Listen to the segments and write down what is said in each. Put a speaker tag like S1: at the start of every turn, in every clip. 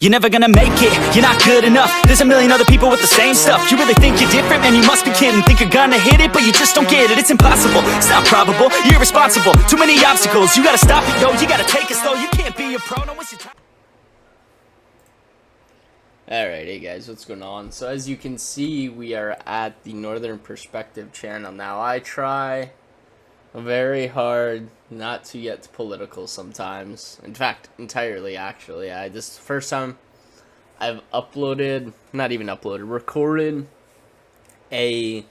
S1: You're never gonna make it, you're not good enough. There's a million other people with the same stuff. You really think you're different? Man, you must be kidding. Think you're gonna hit it, but you just don't get it. It's impossible, it's not probable, you're irresponsible. Too many obstacles, you gotta stop it, yo. You gotta take it slow, you can't be a pro. Don't waste your time.
S2: Alright, hey guys, what's going on? So as you can see, we are at the Northern Perspective channel. Now, I try very hard not to get political sometimes. In fact, entirely, actually. This is the first time I've recorded a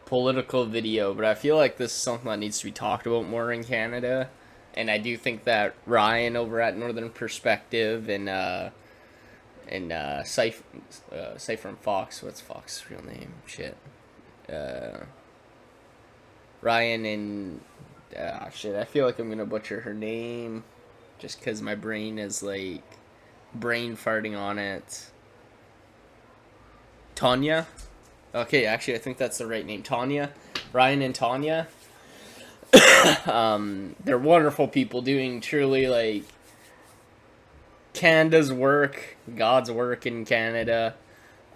S2: political video, but I feel like this is something that needs to be talked about more in Canada. And I do think that Ryan over at Northern Perspective and Cypher and Fox, what's Fox's real name? Shit. Ryan and shit, I feel like I'm gonna butcher her name just because my brain is like brain farting on it. Tanya? Okay, actually I think that's the right name. Tanya. Ryan and Tanya. They're wonderful people doing truly like Canada's work, God's work in Canada.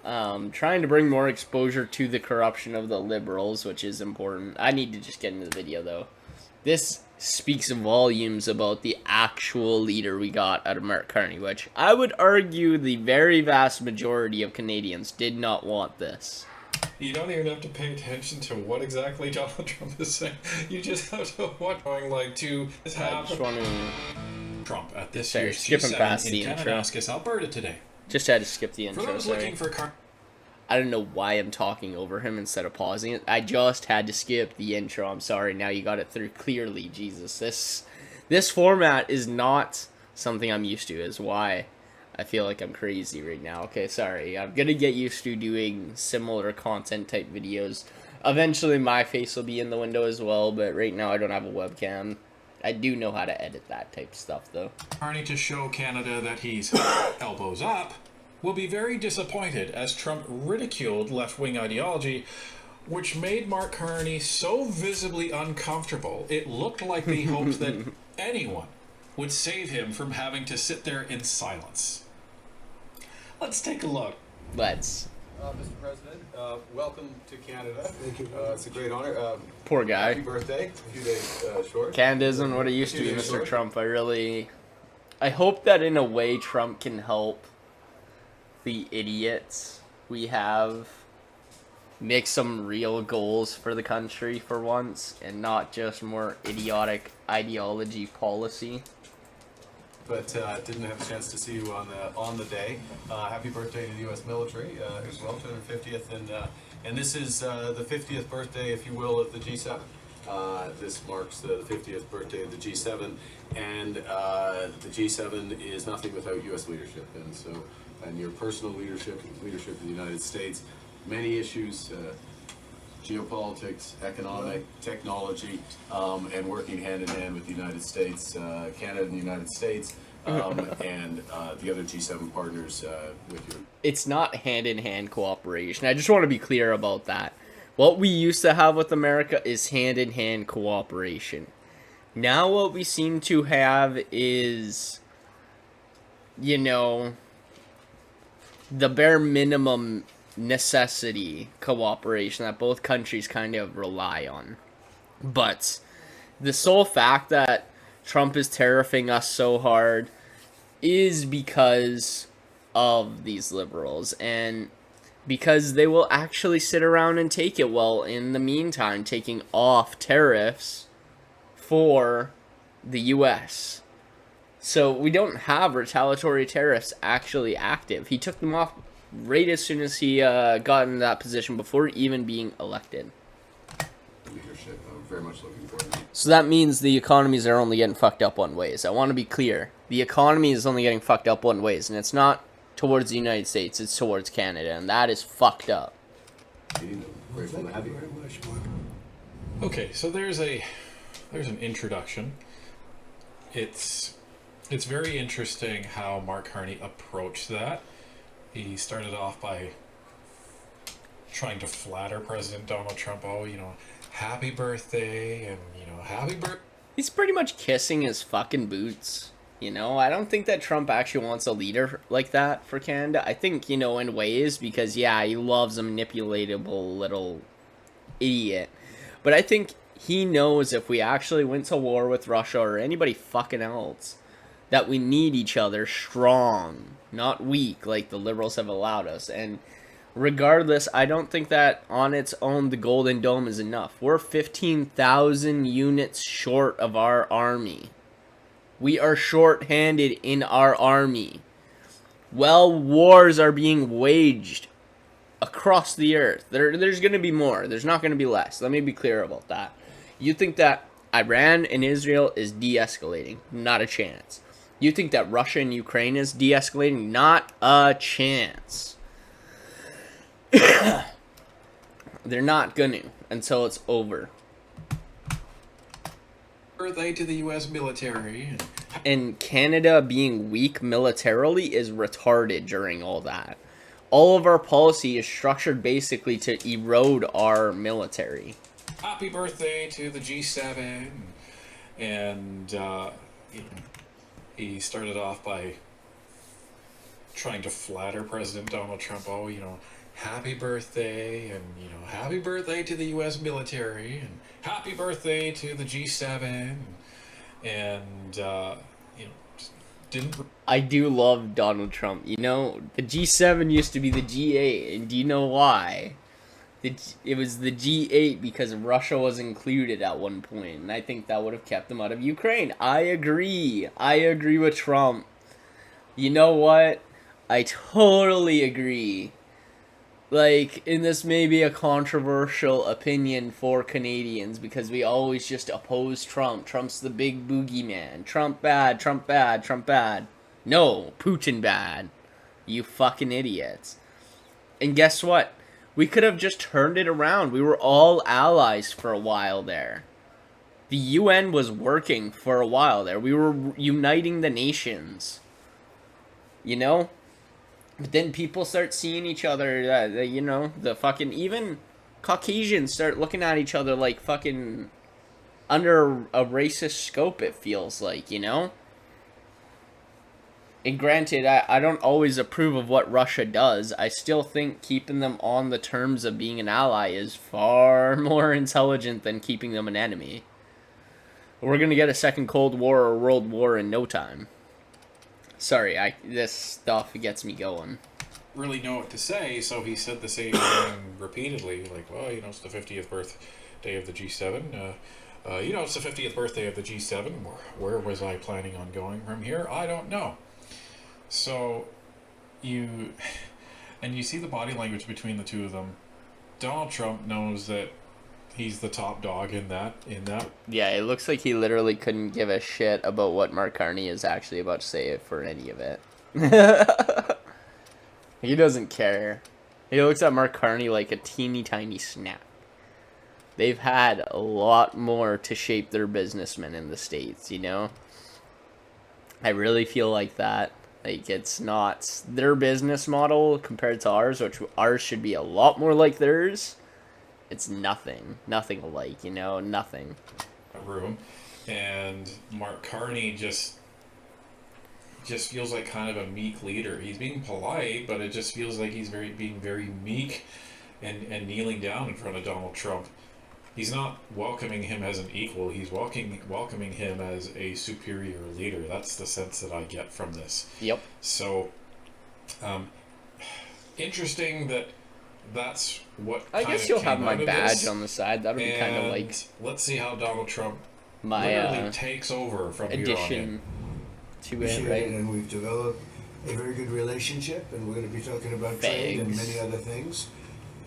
S2: Trying to bring more exposure to the corruption of the Liberals, which is important. I need to just get into the video, though. This speaks volumes about the actual leader we got out of Mark Carney, which I would argue the very vast majority of Canadians did not want this.
S3: You don't even have to pay attention to what exactly Donald Trump is saying. You just have to watch going like to
S4: Trump at this
S2: Sorry,
S4: year's
S2: skipping
S4: G7
S2: past
S4: in
S2: the intro.
S4: Kananaskis, Alberta today.
S2: Just had to skip the
S4: For
S2: intro,
S4: those
S2: sorry.
S4: looking for
S2: I don't know why I'm talking over him instead of pausing it. I just had to skip the intro. I'm sorry. Now you got it through clearly. Jesus. This format is not something I'm used to, is why I feel like I'm crazy right now. Okay, sorry. I'm going to get used to doing similar content type videos. Eventually my face will be in the window as well, but right now I don't have a webcam. I do know how to edit that type of stuff, though.
S4: Carney to show Canada that he's elbows up, will be very disappointed as Trump ridiculed left-wing ideology, which made Mark Carney so visibly uncomfortable, it looked like they hoped that anyone would save him from having to sit there in silence. Let's take a look.
S2: Let's.
S5: Mr. President, welcome to Canada. Thank you. It's a great honor.
S2: Poor guy.
S5: Happy birthday. A few days short.
S2: Canada isn't what it used to be, Mr. Trump. I hope that in a way Trump can help the idiots we have make some real goals for the country for once, and not just more idiotic ideology policy.
S5: But didn't have a chance to see you on the day. Happy birthday to the U.S. military as well, 250th, and this is the 50th birthday, if you will, of the G7. This marks the 50th birthday of the G7, and the G7 is nothing without U.S. leadership, and your personal leadership of the United States, many issues. Geopolitics, economic, technology, and working hand in hand with the United States, Canada and the United States, and the other G7 partners with you.
S2: It's not hand-in-hand cooperation. I just want to be clear about that. What we used to have with America is hand-in-hand cooperation. Now what we seem to have is, you know, the bare minimum necessity cooperation that both countries kind of rely on. But the sole fact that Trump is tariffing us so hard is because of these liberals, and because they will actually sit around and take it, while in the meantime taking off tariffs for the US. So we don't have retaliatory tariffs actually active. He took them off right as soon as he got in that position before even being elected.
S5: Leadership, I'm very much looking forward to it.
S2: So that means the economies are only getting fucked up one ways. I want to be clear. The economy is only getting fucked up one ways, and it's not towards the United States, it's towards Canada, and that is fucked up.
S5: Grateful to have you.
S4: Okay, so there's an introduction. It's very interesting how Mark Carney approached that. He started off by trying to flatter President Donald Trump. Oh, you know, happy birthday, and, you know, happy birthday.
S2: He's pretty much kissing his fucking boots. You know, I don't think that Trump actually wants a leader like that for Canada. I think, you know, in ways, because, yeah, he loves a manipulatable little idiot. But I think he knows if we actually went to war with Russia or anybody fucking else, that we need each other strong, not weak, like the liberals have allowed us. And regardless, I don't think that on its own the Golden Dome is enough. We're 15,000 units short of our army. We are short-handed in our army. Well, wars are being waged across the earth. There's going to be more. There's not going to be less. Let me be clear about that. You think that Iran and Israel is de-escalating? Not a chance. You think that Russia and Ukraine is de-escalating? Not a chance. They're not going to until it's over.
S4: Birthday to the U.S. military.
S2: And Canada being weak militarily is retarded during all that. All of our policy is structured basically to erode our military.
S4: Happy birthday to the G7. And he started off by trying to flatter President Donald Trump. Oh, you know, happy birthday, and, you know, happy birthday to the U.S. military, and happy birthday to the G7, and, you know, just didn't...
S2: I do love Donald Trump. You know, the G7 used to be the G8, and do you know why? It was the G8 because Russia was included at one point, and I think that would have kept them out of Ukraine. I agree. I agree with Trump. You know what? I totally agree. Like, and this may be a controversial opinion for Canadians because we always just oppose Trump. Trump's the big boogeyman. Trump bad, Trump bad, Trump bad. No, Putin bad. You fucking idiots. And guess what? We could have just turned it around. We were all allies for a while there. The UN was working for a while there. We were uniting the nations. You know? But then people start seeing each other, you know, the fucking, even Caucasians start looking at each other like fucking under a racist scope, it feels like, you know? And granted, I don't always approve of what Russia does. I still think keeping them on the terms of being an ally is far more intelligent than keeping them an enemy. We're gonna get a second Cold War or World War in no time. Sorry, this stuff gets me going.
S4: really know what to say, so he said the same thing repeatedly, like, well, you know, it's the 50th birthday of the G7, you know, it's the 50th birthday of the G7, where was I planning on going from here? I don't know. So, you see the body language between the two of them. Donald Trump knows that he's the top dog in that.
S2: Yeah, it looks like he literally couldn't give a shit about what Mark Carney is actually about to say for any of it. He doesn't care. He looks at Mark Carney like a teeny tiny snap. They've had a lot more to shape their businessmen in the States, you know? I really feel like that. Like, it's not their business model compared to ours, which ours should be a lot more like theirs. It's nothing alike, you know, nothing.
S4: Room, and Mark Carney just feels like kind of a meek leader. He's being polite, but it just feels like he's being very meek and kneeling down in front of Donald Trump. He's not welcoming him as an equal. He's welcoming him as a superior leader. That's the sense that I get from this.
S2: Yep.
S4: So, interesting that's what
S2: I guess you'll have my badge on the side. That would be kind of like...
S4: Let's see how Donald Trump
S2: my
S4: literally takes over from
S2: addition
S4: here on in.
S2: to it, right?
S6: And we've developed a very good relationship, and we're going to be talking about trade and many other things.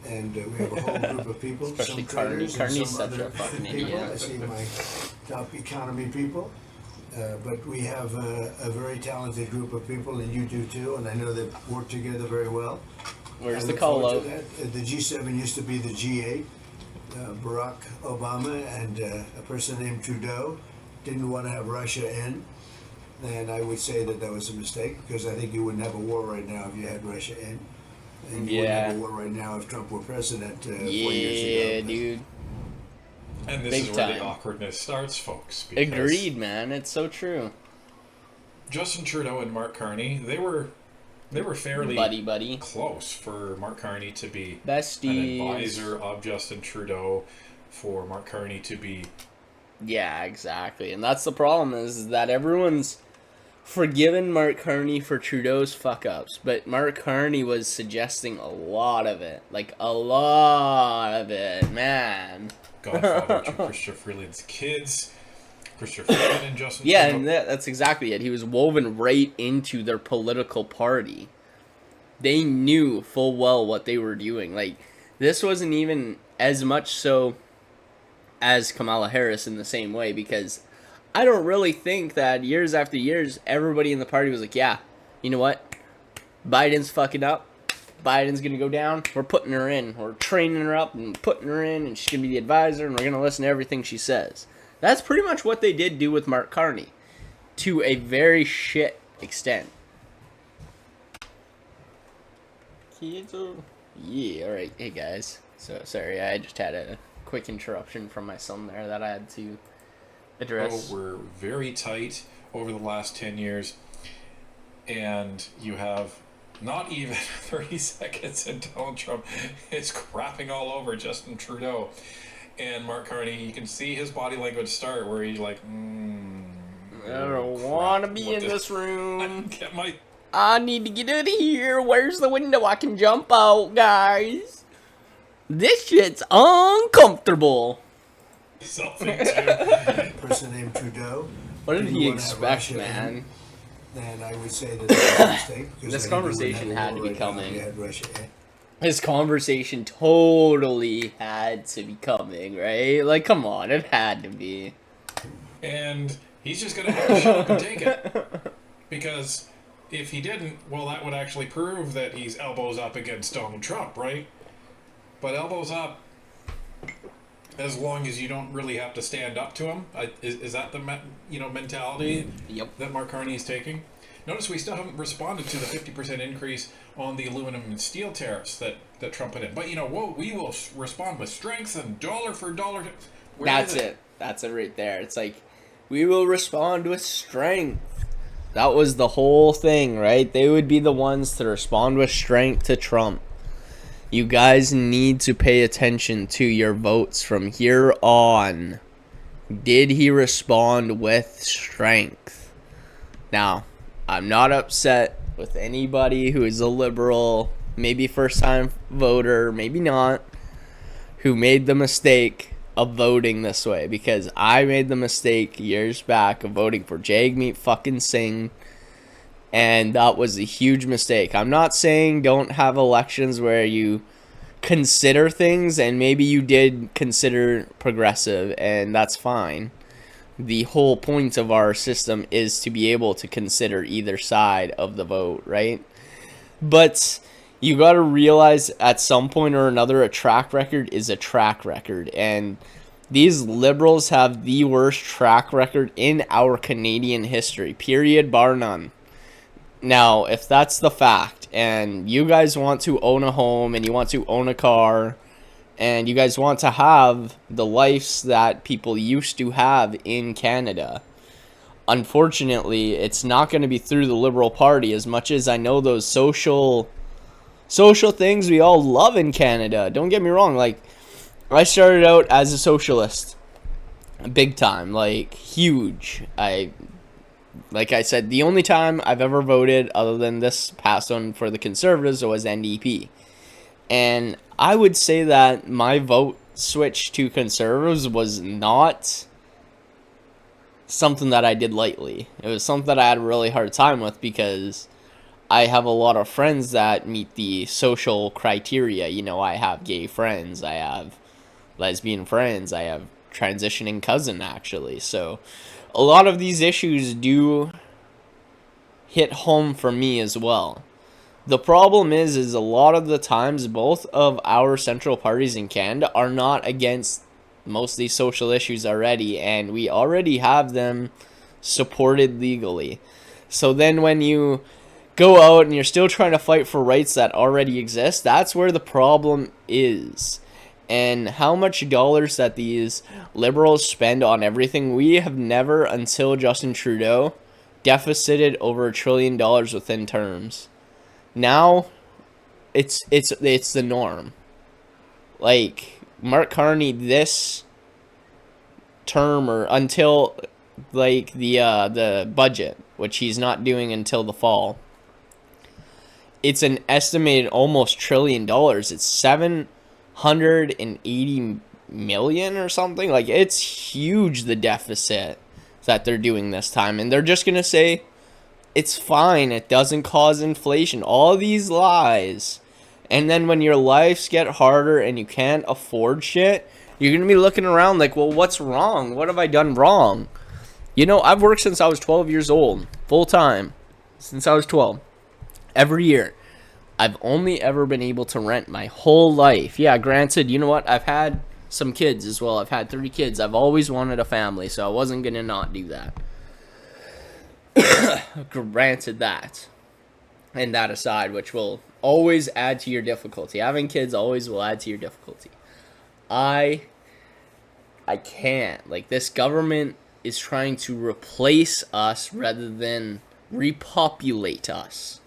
S6: And we have a whole group of people,
S2: Especially
S6: some traders
S2: Carney's
S6: and some
S2: such
S6: other
S2: a fucking
S6: people.
S2: idiot.
S6: I see my top economy people. But we have a very talented group of people, and you do too, and I know they work together very well.
S2: Where's
S6: I
S2: the
S6: look
S2: call
S6: forward
S2: out?
S6: to that. The G7 used to be the G8. Barack Obama and a person named Trudeau didn't want to have Russia in. And I would say that was a mistake, because I think you wouldn't have a war right now if you had Russia in. And you wouldn't have a war right now if Trump were president 4 years ago.
S2: Yeah, dude.
S4: And this
S2: Big
S4: is where
S2: time.
S4: the awkwardness starts, folks.
S2: Agreed, man. It's so true.
S4: Justin Trudeau and Mark Carney, they were fairly
S2: buddy.
S4: close for Mark Carney to be
S2: Besties.
S4: an advisor of Justin Trudeau, for Mark Carney to be.
S2: Yeah, exactly. And that's the problem, is that everyone's forgiven Mark Carney for Trudeau's fuck-ups, but Mark Carney was suggesting a lot of it. Like, a lot of it, man.
S4: Godfather to Chrystia Freeland's kids. Chrystia Freeland and Justin
S2: Yeah,
S4: Trudeau.
S2: and that's exactly it. He was woven right into their political party. They knew full well what they were doing. Like, this wasn't even as much so as Kamala Harris in the same way, because I don't really think that years after years, everybody in the party was like, yeah, you know what? Biden's fucking up. Biden's going to go down. We're putting her in. We're training her up and putting her in, and she's going to be the advisor, and we're going to listen to everything she says. That's pretty much what they did do with Mark Carney, to a very shit extent. Yeah, alright. Hey, guys. So, sorry, I just had a quick interruption from my son there that I had to address.
S4: We're very tight over the last 10 years, and you have not even 30 seconds and Donald Trump is crapping all over Justin Trudeau. And Mark Carney, you can see his body language start where he's like,
S2: I don't want to be in this room.
S4: Get my
S2: I need to get out of here. Where's the window I can jump out, guys? This shit's uncomfortable.
S4: self into.
S6: Person named Trudeau.
S2: What did
S6: didn't
S2: he
S6: wanna have
S2: expect,
S6: Russia
S2: man?
S6: in, then I would say that that's a mistake. because
S2: This
S6: I think we wouldn't
S2: conversation
S6: have a
S2: had to
S6: war
S2: be
S6: right now if
S2: coming.
S6: we had Russia in.
S2: His conversation totally had to be coming, right? Like, come on, it had to be.
S4: And he's just going to have to shut up and take it. Because if he didn't, well, that would actually prove that he's elbows up against Donald Trump, right? But elbows up, as long as you don't really have to stand up to him. Is that the mentality
S2: Yep.
S4: that Mark Carney is taking? Notice we still haven't responded to the 50% increase on the aluminum and steel tariffs that Trump put in. But we will respond with strength and dollar for dollar.
S2: That's it. That's it right there. It's like, we will respond with strength. That was the whole thing, right? They would be the ones to respond with strength to Trump. You guys need to pay attention to your votes from here on. Did he respond with strength? Now, I'm not upset with anybody who is a liberal, maybe first-time voter, maybe not, who made the mistake of voting this way, because I made the mistake years back of voting for Jagmeet fucking Singh, and that was a huge mistake. I'm not saying don't have elections where you consider things, and maybe you did consider progressive, and that's fine. The whole point of our system is to be able to consider either side of the vote, right? But you got to realize at some point or another, a track record is a track record. And these liberals have the worst track record in our Canadian history, period, bar none. Now, if that's the fact, and you guys want to own a home, and you want to own a car, and you guys want to have the lives that people used to have in Canada, unfortunately, it's not going to be through the Liberal Party, as much as I know those social things we all love in Canada. Don't get me wrong, like, I started out as a socialist, big time, like, huge. Like I said, the only time I've ever voted, other than this past one for the Conservatives, was NDP. And I would say that my vote switch to Conservatives was not something that I did lightly. It was something that I had a really hard time with, because I have a lot of friends that meet the social criteria. I have gay friends, I have lesbian friends, I have transitioning cousin, actually. So a lot of these issues do hit home for me as well. The problem is a lot of the times both of our central parties in Canada are not against most of these social issues already, and we already have them supported legally. So then when you go out and you're still trying to fight for rights that already exist, that's where the problem is. And how much dollars that these liberals spend on everything, we have never, until Justin Trudeau, deficited over $1 trillion within terms. Now, it's the norm. Like, Mark Carney this term, or until like the budget, which he's not doing until the fall, it's an estimated almost $1 trillion. It's 780 million or something. Like, it's huge, the deficit that they're doing this time, and they're just gonna say it's fine, it doesn't cause inflation, all these lies. And then when your lives get harder and you can't afford shit, you're gonna be looking around like, well, what's wrong? What have I done wrong? You know, I've worked since I was 12 years old, full time, since I was 12, every year. I've only ever been able to rent my whole life. Yeah, granted, you know what, I've had some kids as well. I've had 3 kids. I've always wanted a family, so I wasn't gonna not do that. Granted that. And that aside, which will always add to your difficulty. Having kids always will add to your difficulty. I can't. Like, this government is trying to replace us rather than repopulate us.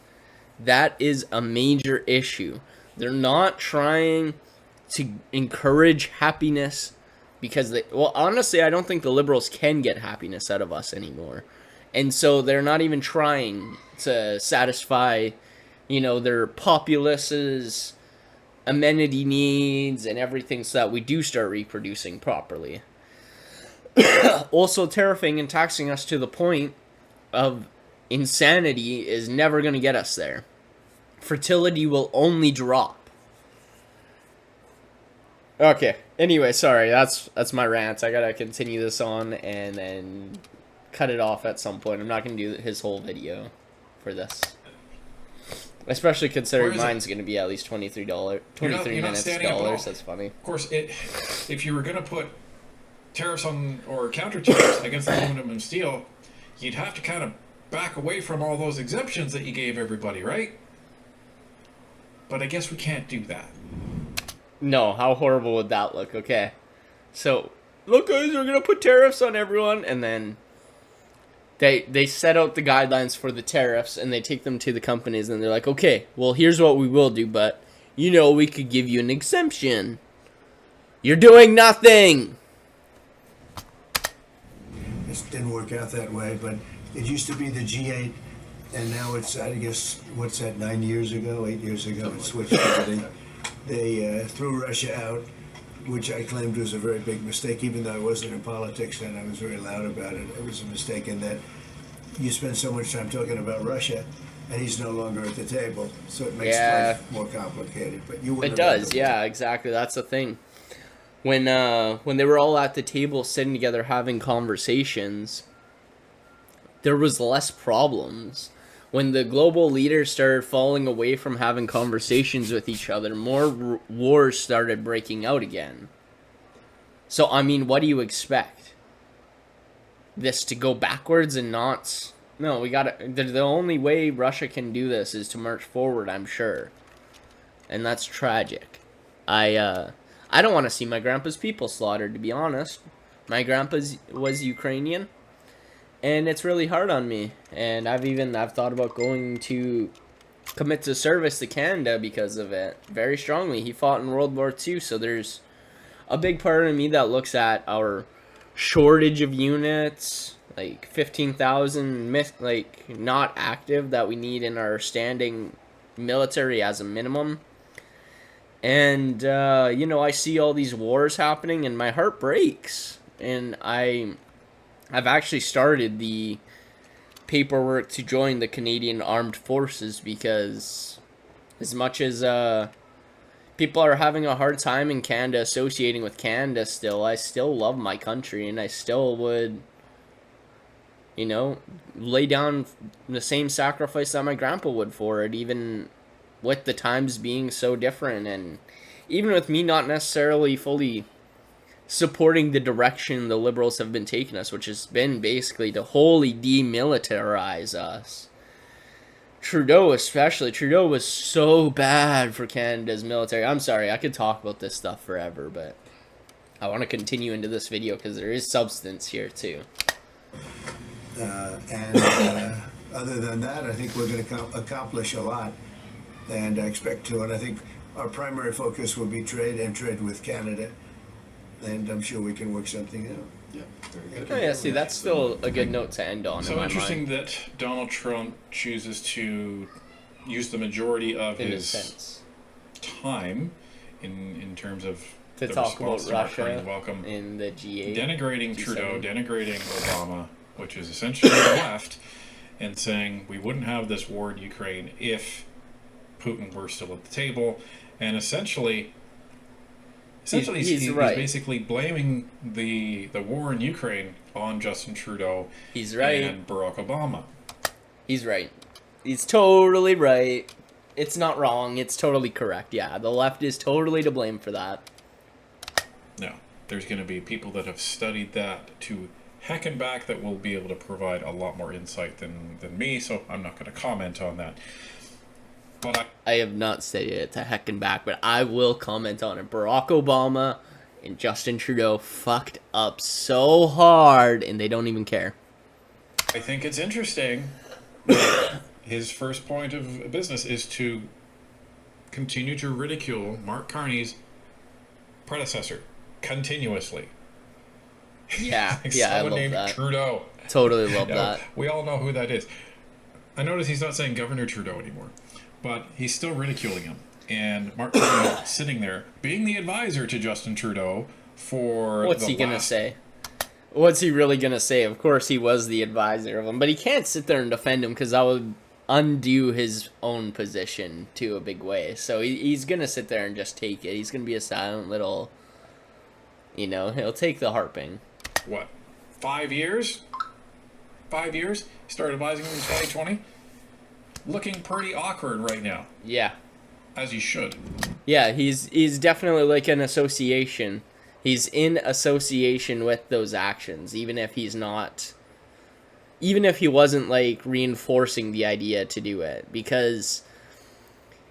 S2: That is a major issue. They're not trying to encourage happiness because they, well, honestly, I don't think the liberals can get happiness out of us anymore. And so they're not even trying to satisfy, you know, their populace's amenity needs and everything so that we do start reproducing properly. Also, tariffing and taxing us to the point of insanity is never going to get us there. Fertility will only drop. Okay, anyway, sorry, that's my rant. I gotta continue this on and then cut it off at some point. I'm not gonna do his whole video for this. Especially considering mine's going to be at least $23 minutes dollars. That's funny.
S4: Of course, if you were going to put tariffs on or counter tariffs against aluminum and steel, you'd have to kind of back away from all those exemptions that you gave everybody, right? But I guess we can't do that.
S2: No, how horrible would that look? Okay, so look, guys, we're going to put tariffs on everyone, and then They set out the guidelines for the tariffs, and they take them to the companies, and they're like, okay, well, here's what we will do, but, you know, we could give you an exemption. You're doing nothing!
S6: It didn't work out that way, but it used to be the G8, and now it's, I guess, what's that, 8 years ago, it switched. They threw Russia out, which I claimed was a very big mistake, even though I wasn't in politics then. I was very loud about it. It was a mistake in that you spend so much time talking about Russia, and he's no longer at the table, so it makes life more complicated. But you wouldn't.
S2: It does, yeah, exactly. That's the thing. When they were all at the table sitting together having conversations, there was less problems. When the global leaders started falling away from having conversations with each other, more wars started breaking out again. So, I mean, what do you expect? This to go backwards and not... No, we gotta... The only way Russia can do this is to march forward, I'm sure. And that's tragic. I don't want to see my grandpa's people slaughtered, to be honest. My grandpa was Ukrainian. And it's really hard on me, and I've thought about going to commit to service to Canada because of it, very strongly. He fought in World War II, so there's a big part of me that looks at our shortage of units, like 15,000, like, not active, that we need in our standing military as a minimum. And, you know, I see all these wars happening, and my heart breaks, and I've actually started the paperwork to join the Canadian Armed Forces because as much as people are having a hard time in Canada associating with Canada still, I still love my country, and I still would, you know, lay down the same sacrifice that my grandpa would for it, even with the times being so different, and even with me not necessarily fully supporting the direction the liberals have been taking us, which has been basically to wholly demilitarize us. Trudeau especially. Trudeau was so bad for Canada's military. I'm sorry, I could talk about this stuff forever, but I want to continue into this video because there is substance here too.
S6: And other than that, I think we're going to accomplish a lot, and I expect to. And I think our primary focus will be trade and trade with Canada, and I'm sure we can work something out.
S3: Yeah, very
S2: Oh,
S3: good.
S2: yeah, see, that's still a good note to end on.
S4: So
S2: in my
S4: interesting
S2: mind,
S4: that Donald Trump chooses to use the majority of
S2: in a
S4: his
S2: sense,
S4: time in terms of
S2: to
S4: the
S2: talk about
S4: response to Mark Carney's
S2: Russia
S4: welcome,
S2: in the G8.
S4: denigrating
S2: G7.
S4: Trudeau, denigrating Obama, which is essentially the left, and saying we wouldn't have this war in Ukraine if Putin were still at the table, and essentially
S2: He's right.
S4: basically blaming the war in Ukraine on Justin Trudeau
S2: He's right.
S4: and Barack Obama.
S2: He's right. He's totally right. It's not wrong. It's totally correct. Yeah, the left is totally to blame for that.
S4: Now, there's going to be people that have studied that to heck and back that will be able to provide a lot more insight than me, so I'm not going to comment on that. But
S2: I have not stated it to heck and back, but I will comment on it. Barack Obama and Justin Trudeau fucked up so hard, and they don't even care.
S4: I think it's interesting that his first point of business is to continue to ridicule Mark Carney's predecessor continuously.
S2: Yeah,
S4: Like
S2: yeah, I
S4: someone
S2: love
S4: named
S2: that.
S4: Trudeau.
S2: Totally love
S4: You know,
S2: that.
S4: we all know who that is. I notice he's not saying Governor Trudeau anymore, but he's still ridiculing him. And Mark Carney sitting there, being the advisor to Justin Trudeau for
S2: What's
S4: the
S2: he gonna
S4: last-
S2: say? What's he really gonna say? Of course, he was the advisor of him, but he can't sit there and defend him because that would undo his own position to a big way. So he's gonna sit there and just take it. He's gonna be a silent little, he'll take the harping.
S4: What, 5 years? 5 years? He started advising him in 2020? Looking pretty awkward right now,
S2: Yeah,
S4: as he should.
S2: yeah, he's definitely like an association. He's in association with those actions, even if he wasn't like reinforcing the idea to do it, because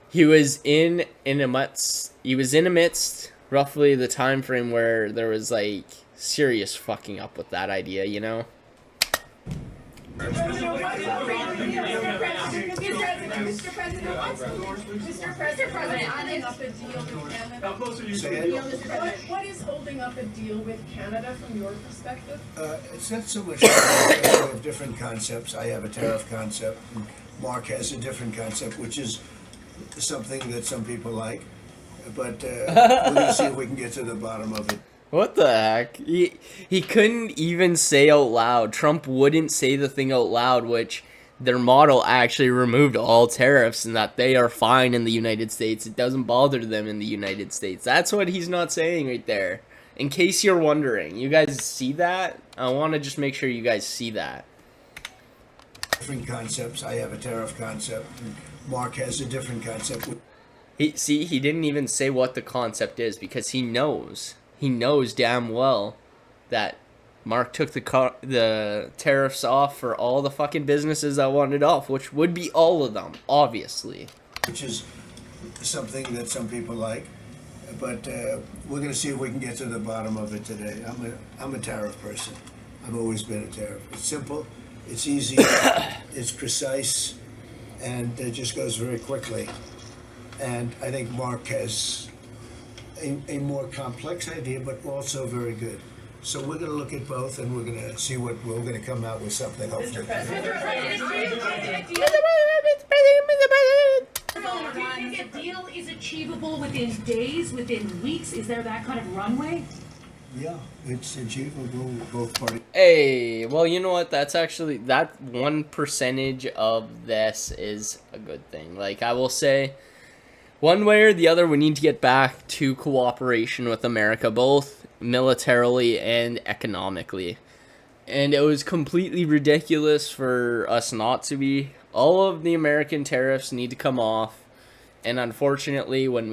S2: he was in amidst roughly the time frame where there was like serious fucking up with that idea,
S7: Mr. President, what is holding up a deal with Canada from your perspective?
S6: It's not so much that we have different concepts. I have a tariff concept, and Mark has a different concept, which is something that some people like. But we're going to see if we can get to the bottom of it.
S2: What the heck? He couldn't even say out loud. Trump wouldn't say the thing out loud, which their model actually removed all tariffs and that they are fine in the United States. It doesn't bother them in the United States. That's what he's not saying right there. In case you're wondering. You guys see that? I want to just make sure you guys see that.
S6: Different concepts. I have a tariff concept, and Mark has a different concept.
S2: He didn't even say what the concept is because he knows. He knows damn well that Mark took the tariffs off for all the fucking businesses that wanted off, which would be all of them, obviously.
S6: Which is something that some people like. But we're going to see if we can get to the bottom of it today. I'm a tariff person. I've always been a tariff. It's simple, it's easy, it's precise, and it just goes very quickly. And I think Mark has a more complex idea, but also very good. So we're going to look at both, and we're going to see what we're going to come out with something. Hopefully.
S7: Do you think a deal is achievable within days, within weeks? Is there that kind of runway?
S6: Yeah, it's achievable with both parties.
S2: Hey, well, you know what? That's actually, that 1% of this is a good thing. Like, I will say, one way or the other, we need to get back to cooperation with America, both militarily and economically. And it was completely ridiculous for us not to be. All of the American tariffs need to come off. And unfortunately, when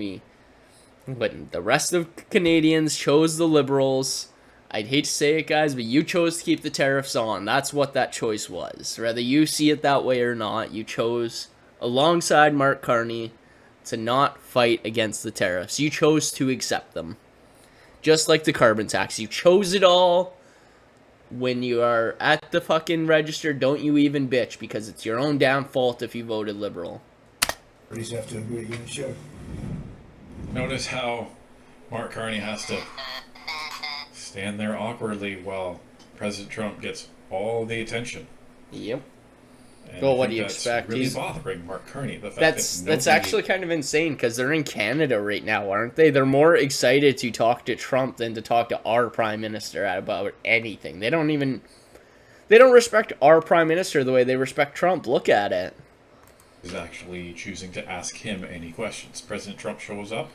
S2: the rest of Canadians chose the Liberals, I'd hate to say it, guys, but you chose to keep the tariffs on. That's what that choice was. Whether you see it that way or not, you chose, alongside Mark Carney, to not fight against the tariffs. You chose to accept them. Just like the carbon tax. You chose it all, when you are at the fucking register, don't you even bitch, because it's your own damn fault if you voted Liberal.
S6: Parties have to agree. Yeah, sure.
S4: Notice how Mark Carney has to stand there awkwardly while President Trump gets all the attention.
S2: Yep.
S4: And
S2: Well,
S4: I
S2: what
S4: think
S2: do you
S4: that's
S2: expect?
S4: Really
S2: He's-
S4: bothering Mark Carney. The fact
S2: That's
S4: that nobody-
S2: actually kind of insane, because they're in Canada right now, aren't they? They're more excited to talk to Trump than to talk to our prime minister about anything. They don't respect our prime minister the way they respect Trump. Look at it.
S4: is actually choosing to ask him any questions. President Trump shows up.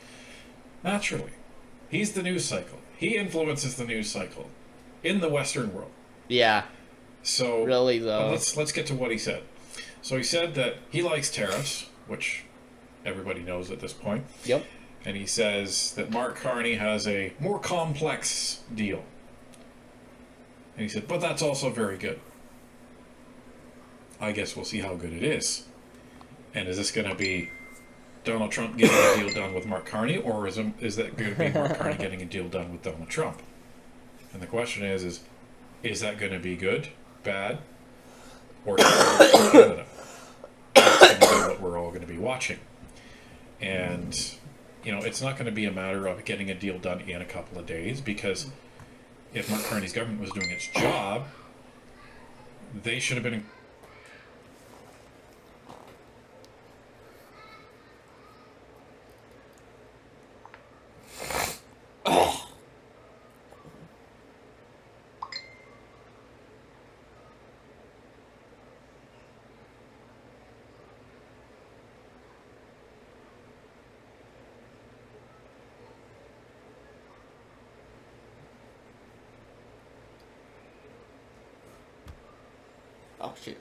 S4: Naturally, he's the news cycle. He influences the news cycle in the Western world.
S2: Yeah.
S4: So
S2: Really, though.
S4: let's get to what he said. So he said that he likes tariffs, which everybody knows at this point.
S2: Yep.
S4: And he says that Mark Carney has a more complex deal. And he said, but that's also very good. I guess we'll see how good it is. And is this going to be Donald Trump getting a deal done with Mark Carney, or is that going to be Mark Carney getting a deal done with Donald Trump? And the question is that going to be good, bad, or Canada? That's going to be what we're all going to be watching. And, it's not going to be a matter of getting a deal done in a couple of days, because if Mark Carney's government was doing its job, they should have been...
S2: Oh, shit.